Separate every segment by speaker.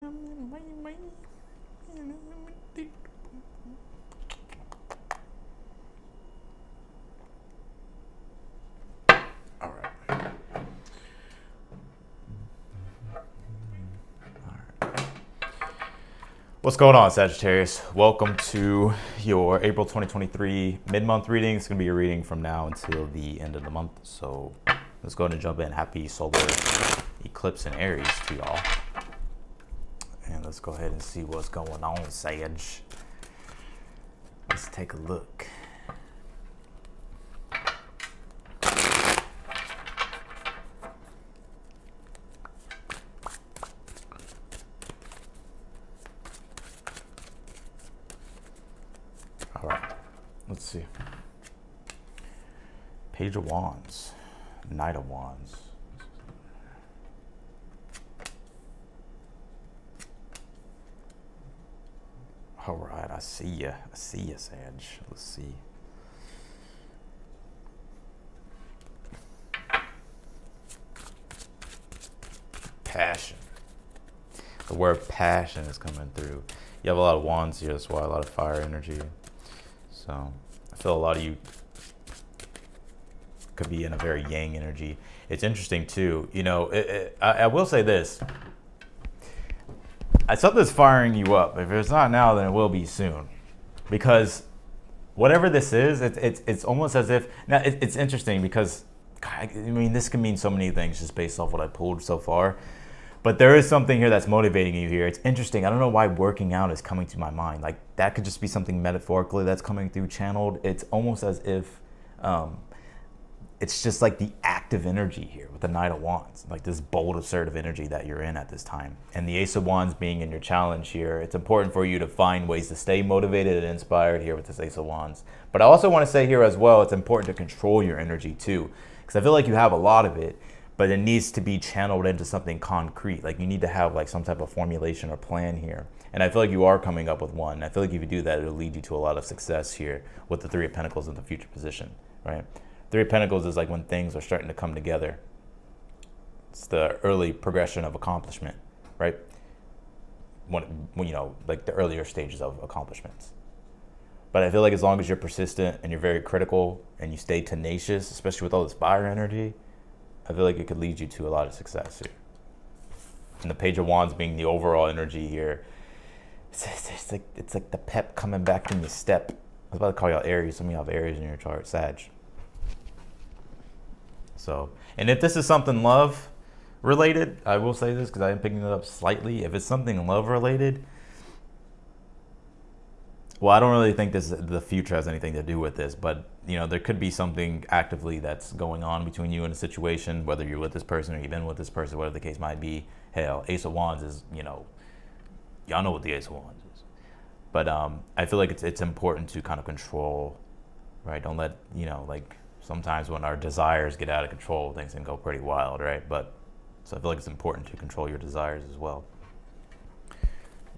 Speaker 1: What's going on, Sagittarius? Welcome to your April 2023 mid-month reading. It's going to be a reading from now until the end of the month. So let's go ahead and jump in. Happy solar eclipse in Aries to y'all. And let's go ahead and see what's going on, Sag. Let's take a look. All right, let's see. Page of Wands, Knight of Wands. All right, I see ya. I see ya, Sag. Let's see. Passion. The word passion is coming through. You have a lot of wands here, that's why a lot of fire energy. So I feel a lot of you could be in a very yang energy. It's interesting too. You know, I will say this. Something's firing you up. If it's not now, then it will be soon. Because whatever this is, it's almost as if, now it's interesting because, I mean, this can mean so many things just based off what I pulled so far. But there is something here that's motivating you here. It's interesting. I don't know why working out is coming to my mind. Like, that could just be something metaphorically that's coming through channeled. It's almost as if it's just like the active energy here with the Knight of Wands, like this bold, assertive energy that you're in at this time. And the Ace of Wands being in your challenge here, it's important for you to find ways to stay motivated and inspired here with this Ace of Wands. But I also want to say here as well, it's important to control your energy too, because I feel like you have a lot of it, but it needs to be channeled into something concrete. Like, you need to have like some type of formulation or plan here. And I feel like you are coming up with one. I feel like if you do that, it'll lead you to a lot of success here with the Three of Pentacles in the future position, right? Three of Pentacles is like when things are starting to come together. It's the early progression of accomplishment, right? When you know, like the earlier stages of accomplishments. But I feel like as long as you're persistent and you're very critical and you stay tenacious, especially with all this fire energy, I feel like it could lead you to a lot of success here. And the Page of Wands being the overall energy here, it's like the pep coming back in your step. I was about to call y'all Aries. Some of y'all have Aries in your chart, Sag. So, and if this is something love related, I will say this because I am picking it up slightly. If it's something love related, well, I don't really think the future has anything to do with this, but you know, there could be something actively that's going on between you and a situation, whether you're with this person or you've been with this person, whatever the case might be. Hell, Ace of Wands is, you know, y'all know what the Ace of Wands is. But I feel like it's important to kind of control, right? Don't let, you know, like sometimes when our desires get out of control, things can go pretty wild, right? But so I feel like it's important to control your desires as well.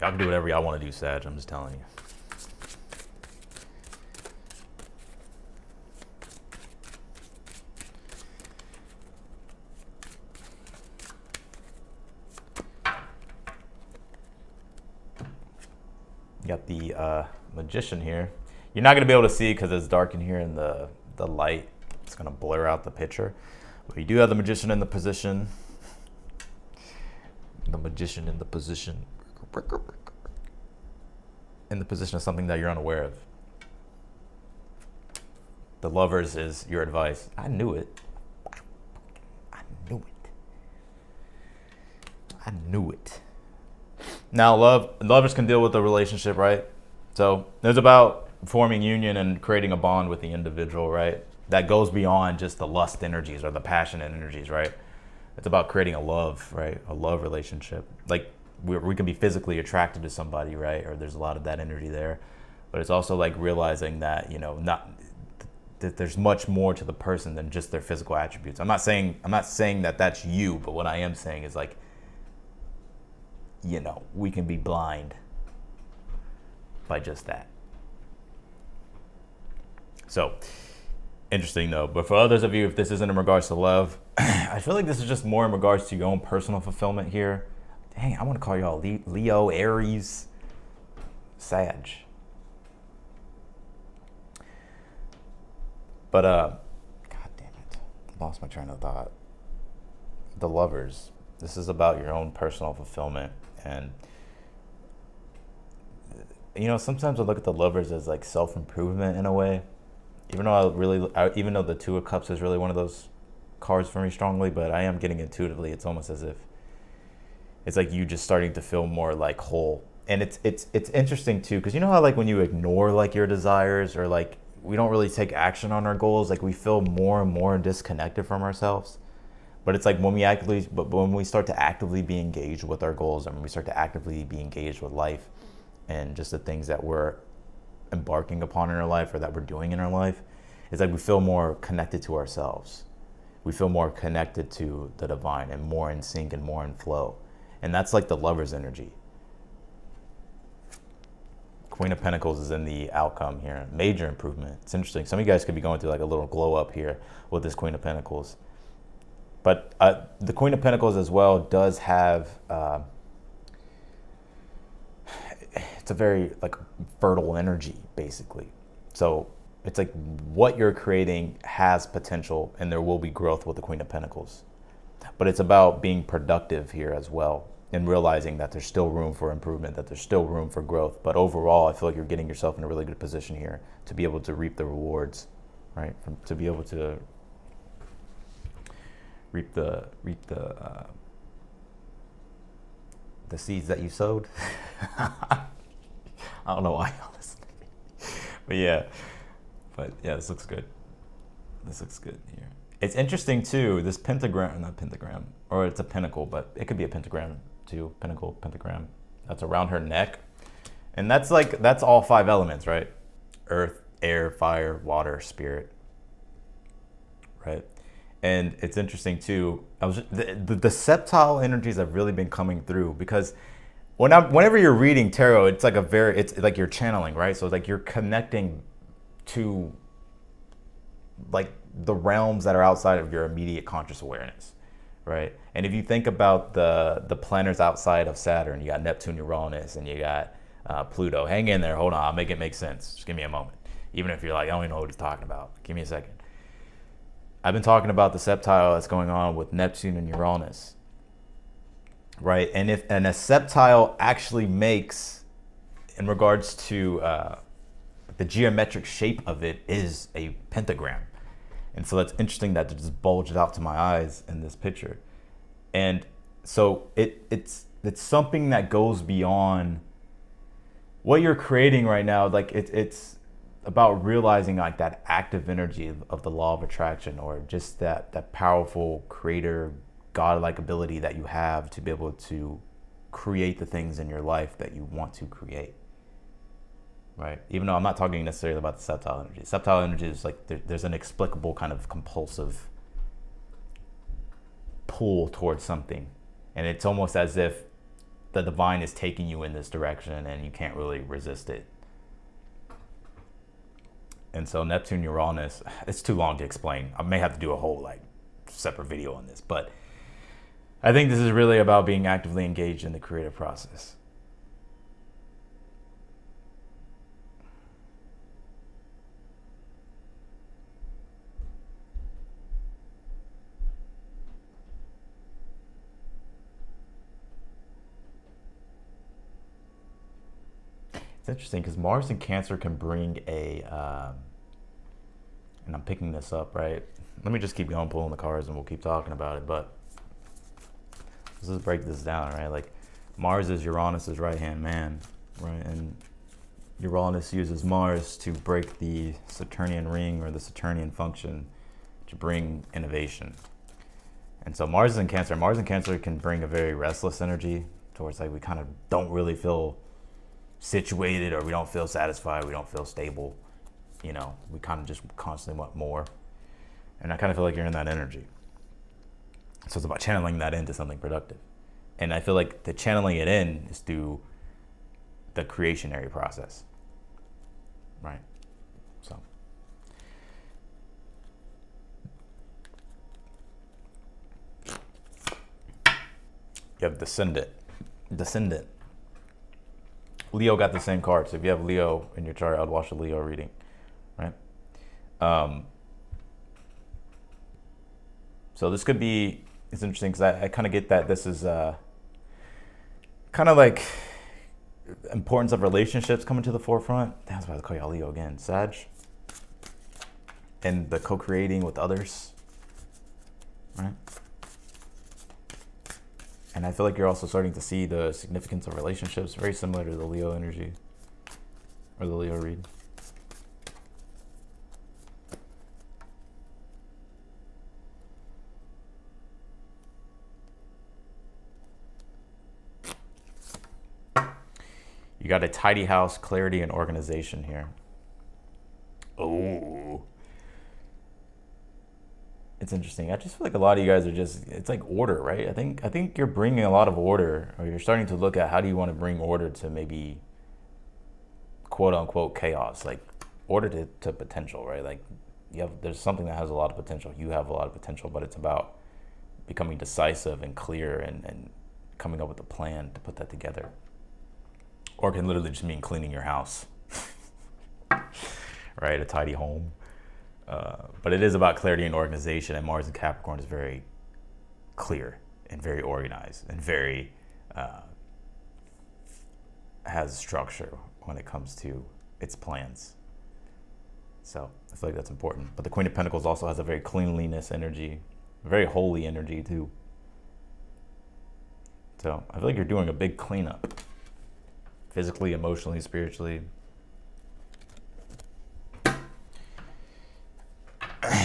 Speaker 1: Y'all can do whatever y'all want to do, Sag. I'm just telling you. Got the Magician here. You're not going to be able to see because it's dark in here and the light, it's going to blur out the picture. But you do have the Magician in the position. The Magician in the position. In the position of something that you're unaware of. The Lovers is your advice. I knew it. I knew it. I knew it. Now, lovers can deal with the relationship, right? So it's about forming union and creating a bond with the individual, right? That goes beyond just the lust energies or the passionate energies, right? It's about creating a love, right? A love relationship. Like we can be physically attracted to somebody, right? Or there's a lot of that energy there. But it's also like realizing that, you know, that there's much more to the person than just their physical attributes. I'm not saying that that's you, but what I am saying is like, you know, we can be blind by just that. So, interesting though. But for others of you, if this isn't in regards to love, I feel like this is just more in regards to your own personal fulfillment here. dang, I want to call y'all Leo, Aries, Sag. But god damn it, lost my train of thought. The Lovers. This is about your own personal fulfillment, and you know, sometimes I look at the Lovers as like self-improvement in a way. Even though even though the Two of Cups is really one of those cards for me strongly, but I am getting intuitively, it's almost as if it's like you just starting to feel more like whole. And it's interesting too, because you know how like when you ignore like your desires, or like we don't really take action on our goals, like we feel more and more disconnected from ourselves. But it's like when we start to actively be engaged with our goals, and when we start to actively be engaged with life and just the things that we're embarking upon in our life, or that we're doing in our life, it's like we feel more connected to ourselves. We feel more connected to the divine, and more in sync and more in flow. And that's like the Lover's energy. Queen of Pentacles is in the outcome here. Major improvement. It's interesting. Some of you guys could be going through like a little glow up here with this Queen of Pentacles. But the Queen of Pentacles as well does have, it's a very like fertile energy, basically. So it's like what you're creating has potential, and there will be growth with the Queen of Pentacles. But it's about being productive here as well, and realizing that there's still room for improvement, that there's still room for growth. But overall, I feel like you're getting yourself in a really good position here to be able to reap the rewards, right? To be able to reap the seeds that you sowed. I don't know why y'all listen to me. But yeah, this looks good. This looks good here. It's interesting too, this pentagram, not pentagram, or it's a pinnacle, but it could be a pentagram too, pinnacle, pentagram. That's around her neck. And that's all 5 elements, right? Earth, air, fire, water, spirit, right? And it's interesting too, the septile energies have really been coming through, because whenever you're reading tarot, it's like you're channeling, right? So it's like you're connecting to like the realms that are outside of your immediate conscious awareness, right? And if you think about the planets outside of Saturn, you got Neptune, Uranus, and you got Pluto. Hang in there, hold on, I'll make it make sense. Just give me a moment. Even if you're like, I don't even know what he's talking about. Give me a second. I've been talking about the septile that's going on with Neptune and Uranus, right? And a septile actually makes, in regards to the geometric shape of it, is a pentagram. And so that's interesting that it just bulged out to my eyes in this picture. And so it's something that goes beyond what you're creating right now. Like it's about realizing like that active energy of the law of attraction, or just that powerful creator, godlike ability that you have to be able to create the things in your life that you want to create, right? Even though I'm not talking necessarily about the septile energy. Septile energy is like there's an inexplicable kind of compulsive pull towards something, and it's almost as if the divine is taking you in this direction and you can't really resist it. And so Neptune, Uranus, it's too long to explain. I may have to do a whole like separate video on this, but I think this is really about being actively engaged in the creative process. It's interesting because Mars in Cancer can bring and I'm picking this up, right? Let me just keep going, pulling the cards, and we'll keep talking about it. But let's just break this down, right? Like Mars is Uranus's right-hand man, right? And Uranus uses Mars to break the Saturnian ring, or the Saturnian function, to bring innovation. And so Mars in Cancer. Mars in Cancer can bring a very restless energy towards like we kind of don't really feel situated, or we don't feel satisfied, we don't feel stable. You know, we kind of just constantly want more. And I kind of feel like you're in that energy. So it's about channeling that into something productive. And I feel like the channeling it in is through the creationary process, right? So you have Descendant. descendant. Leo got the same card, so if you have Leo in your chart, I'd watch a Leo reading, right? So this could be, it's interesting because I kind of get that this is kind of like importance of relationships coming to the forefront. That's why I call y'all Leo again, Sag. And the co-creating with others, right? And I feel like you're also starting to see the significance of relationships, very similar to the Leo energy or the Leo read. You got a tidy house, clarity, and organization here. Oh. It's interesting. I just feel like a lot of you guys are just, it's like order, right? I think you're bringing a lot of order, or you're starting to look at how do you want to bring order to maybe quote unquote chaos, like order to potential, right? Like there's something that has a lot of potential. You have a lot of potential, but it's about becoming decisive and clear and coming up with a plan to put that together. Or it can literally just mean cleaning your house, right? A tidy home. But it is about clarity and organization, and Mars in Capricorn is very clear and very organized and very has structure when it comes to its plans. So I feel like that's important. But the Queen of Pentacles also has a very cleanliness energy, very holy energy too. So I feel like you're doing a big cleanup, physically, emotionally, spiritually.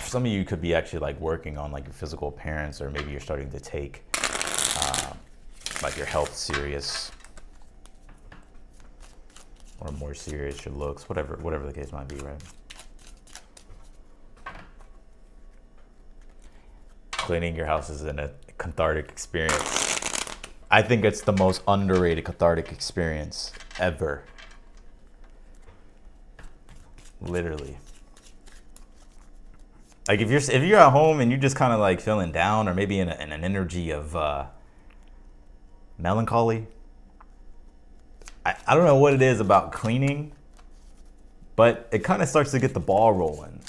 Speaker 1: Some of you could be actually like working on like your physical appearance, or maybe you're starting to take like your health serious, or more serious your looks, whatever the case might be, right? Cleaning your house is a cathartic experience. I think it's the most underrated cathartic experience ever. Literally. Like if you're at home and you're just kind of like feeling down, or maybe in an energy of melancholy, I don't know what it is about cleaning, but it kind of starts to get the ball rolling.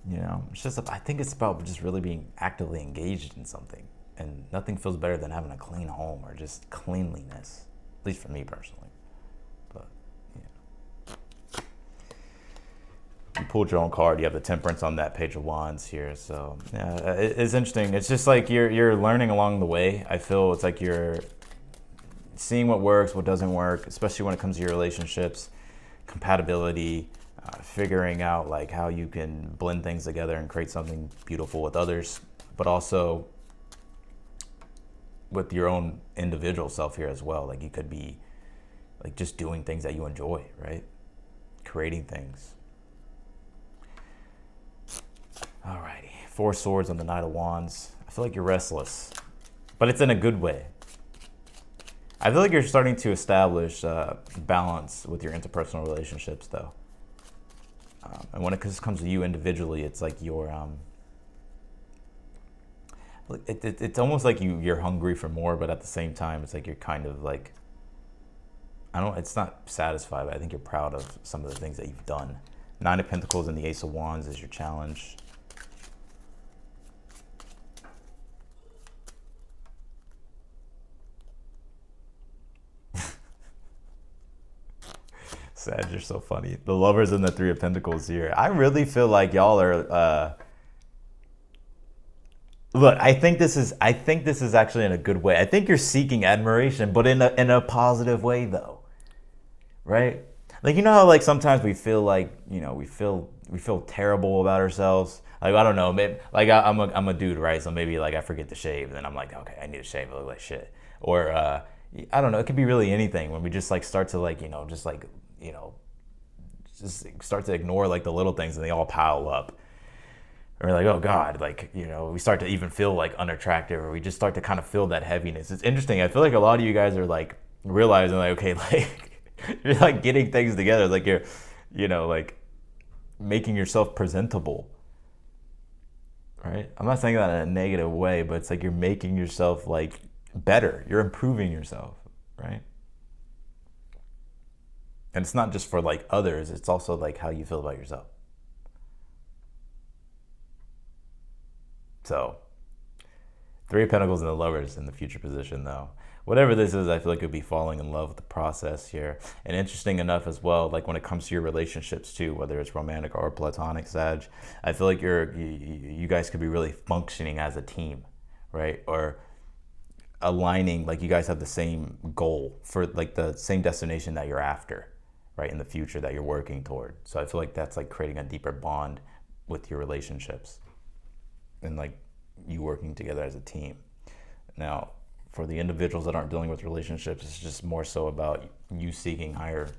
Speaker 1: You know, it's just, I think it's about just really being actively engaged in something, and nothing feels better than having a clean home or just cleanliness, at least for me personally. But yeah. You pulled your own card. You have the Temperance on that Page of Wands here. So yeah, it's interesting. It's just like you're learning along the way. I feel it's like you're seeing what works, what doesn't work, especially when it comes to your relationships, compatibility, figuring out like how you can blend things together and create something beautiful with others, but also with your own individual self here as well. Like you could be like just doing things that you enjoy, right? Creating things. Alrighty, 4 Swords on the Knight of Wands. I feel like you're restless, but it's in a good way. I feel like you're starting to establish balance with your interpersonal relationships, though. And when it comes to you individually, it's like you're, it's almost like you're hungry for more, but at the same time, it's like you're kind of like, it's not satisfied, but I think you're proud of some of the things that you've done. 9 of Pentacles and the Ace of Wands is your challenge. Sag, you're so funny. The Lovers and the 3 of Pentacles here. I really feel like y'all are. Look, I think this is actually in a good way. I think you're seeking admiration, but in a positive way, though, right? Like, you know how like sometimes we feel like, you know, we feel terrible about ourselves. Like, I don't know, maybe like I'm a dude, right? So maybe like I forget to shave, and then I'm like, okay, I need to shave. I look like shit. Or I don't know. It could be really anything when we just like start to like, just start to ignore like the little things, and they all pile up. Or we're like, oh God, like, we start to even feel like unattractive, or we just start to kind of feel that heaviness. It's interesting. I feel like a lot of you guys are like realizing like, okay, like you're like getting things together. Like you're, like making yourself presentable, right? I'm not saying that in a negative way, but it's like you're making yourself like better. You're improving yourself, right? And it's not just for like others, it's also like how you feel about yourself. So, Three of Pentacles and the Lovers in the future position, though. Whatever this is, I feel like you'll be falling in love with the process here. And interesting enough as well, like when it comes to your relationships too, whether it's romantic or platonic, Sag, I feel like you guys could be really functioning as a team, right? Or aligning, like you guys have the same goal for like the same destination that you're after, right? In the future that you're working toward. So I feel like that's like creating a deeper bond with your relationships and like you working together as a team. Now, for the individuals that aren't dealing with relationships, it's just more so about you seeking higher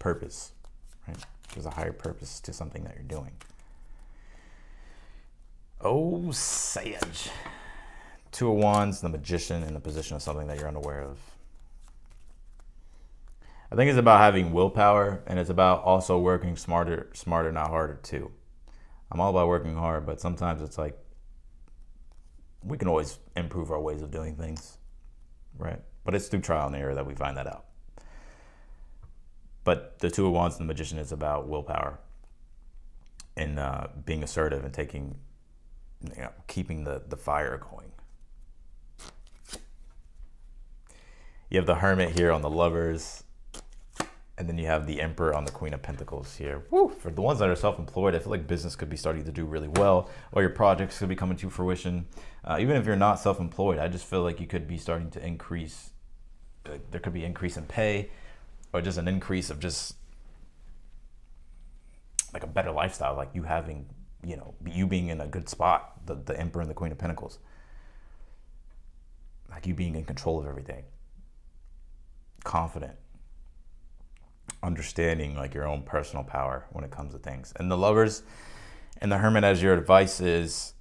Speaker 1: purpose, right? There's a higher purpose to something that you're doing. Oh, Sage. Two of Wands, the Magician, in the position of something that you're unaware of. I think it's about having willpower, and it's about also working smarter, not harder too. I'm all about working hard, but sometimes it's like we can always improve our ways of doing things, right? But it's through trial and error that we find that out. But the Two of Wands and the Magician is about willpower and being assertive and taking, keeping the fire going. You have the Hermit here on the Lovers. And then you have the Emperor on the Queen of Pentacles here. Woo! For the ones that are self-employed, I feel like business could be starting to do really well, or your projects could be coming to fruition. Even if you're not self-employed, I just feel like you could be starting to increase. There could be increase in pay, or just an increase of just like a better lifestyle, like you having, you being in a good spot. The Emperor and the Queen of Pentacles, like you being in control of everything, confident. Understanding like your own personal power when it comes to things. And the Lovers and the Hermit as your advice is,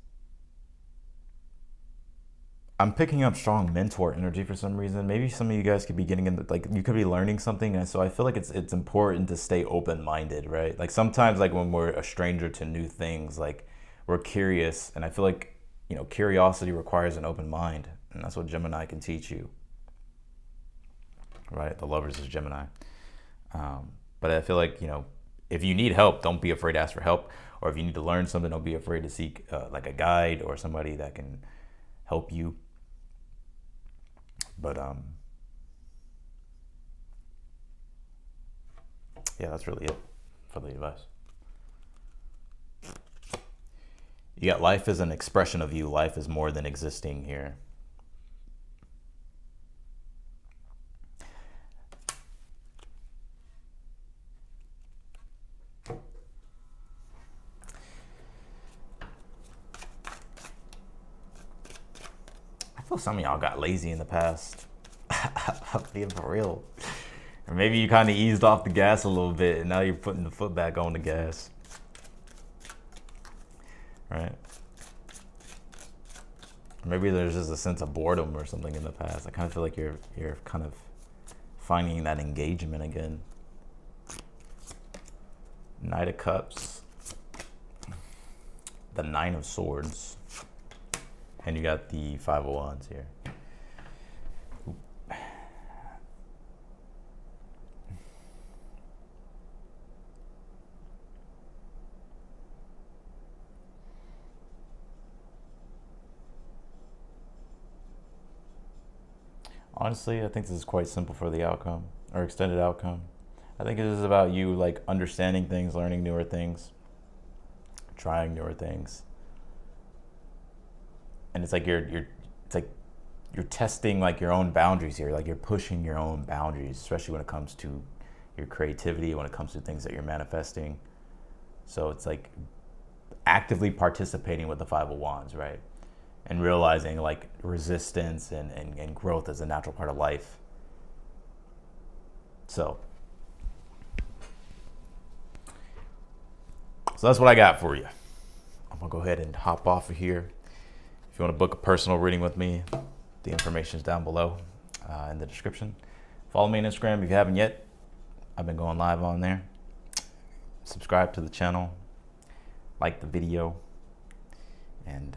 Speaker 1: I'm picking up strong mentor energy for some reason. Maybe some of you guys could be getting into, like, you could be learning something, and so I feel like it's important to stay open-minded, right? Like sometimes, like when we're a stranger to new things, like we're curious, and I feel like, curiosity requires an open mind, and that's what Gemini can teach you, right? The Lovers is Gemini. But I feel like, if you need help, don't be afraid to ask for help. Or if you need to learn something, don't be afraid to seek like a guide or somebody that can help you. But yeah, that's really it for the advice. You got life is an expression of you. Life is more than existing here. I feel some of y'all got lazy in the past. I'm being for real. Or maybe you kind of eased off the gas a little bit and now you're putting the foot back on the gas. Right? Maybe there's just a sense of boredom or something in the past. I kind of feel like you're kind of finding that engagement again. Knight of Cups. The Nine of Swords. And you got the Five of Wands here. Honestly, I think this is quite simple for the outcome, or extended outcome. I think it is about you like understanding things, learning newer things, trying newer things. And it's like you're testing like your own boundaries here, like you're pushing your own boundaries, especially when it comes to your creativity, when it comes to things that you're manifesting. So it's like actively participating with the Five of Wands, right? And realizing like resistance and growth is a natural part of life. So that's what I got for you. I'm gonna go ahead and hop off of here. If you want to book a personal reading with me, the information is down below in the description. Follow me on Instagram if you haven't yet. I've been going live on there. Subscribe to the channel, like the video, and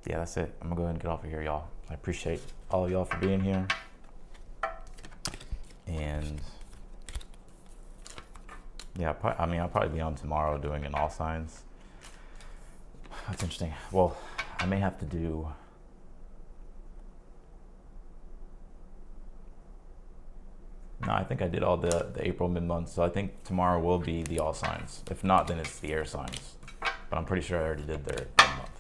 Speaker 1: yeah, that's it. I'm gonna go ahead and get off of here, y'all. I appreciate all of y'all for being here. and yeah, I mean, I'll probably be on tomorrow doing an all signs. That's interesting. Well, I may have to do. No, I think I did all the April mid-month, so I think tomorrow will be the all signs. If not, then it's the air signs. But I'm pretty sure I already did their mid-month.